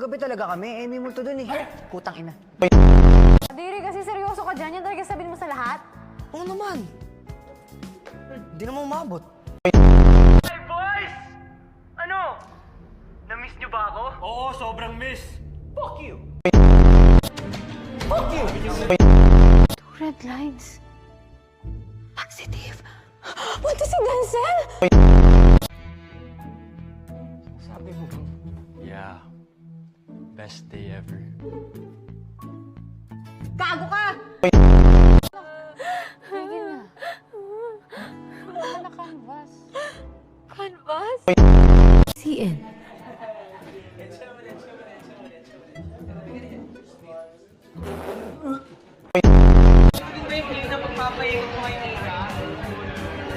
Kagabi talaga kami, eh may multo dun eh. Putang ina. Diri, kasi seryoso ka dyan. Yan talaga sabihin mo sa lahat? Oo naman. Hindi naman umabot. Hey boys! Ano? Na-miss nyo ba ako? Oo, sobrang miss. Fuck you! Fuck you! Two red lines. Positive. Punta si Denzel! Sabi mo ba? Yeah. Best day ever. Gago ka! Tigil na. Wala na canvas. Canvas? CN.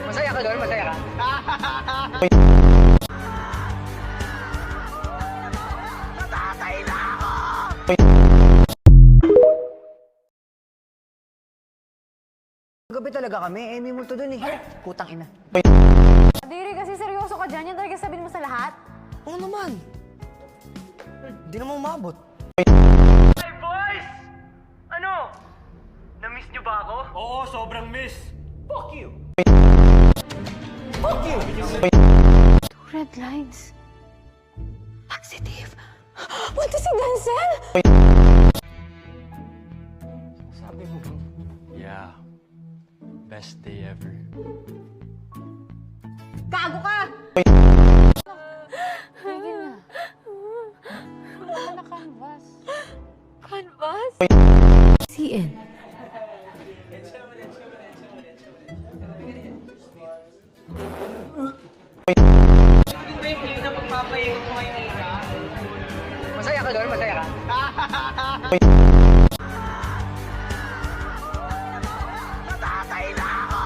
Masaya ka doon? Masaya ka? Kagabi talaga kami, eh may multo dun eh. Putang ina. Diri, kasi seryoso ka dyan. Yan talaga sabihin mo sa lahat? Oo naman. Hindi naman umabot. Hey boys! Ano? Na-miss nyo ba ako? Oo, sobrang miss. Fuck you! Fuck you! Two red lines. Positive. Punta si Denzel! Sabi mo ba? Yeah. Best day ever. Gago ka! Tigil na. Wala na canvas. Canvas? CN. Masaya ka doon? Masaya ka? Natatay na ako!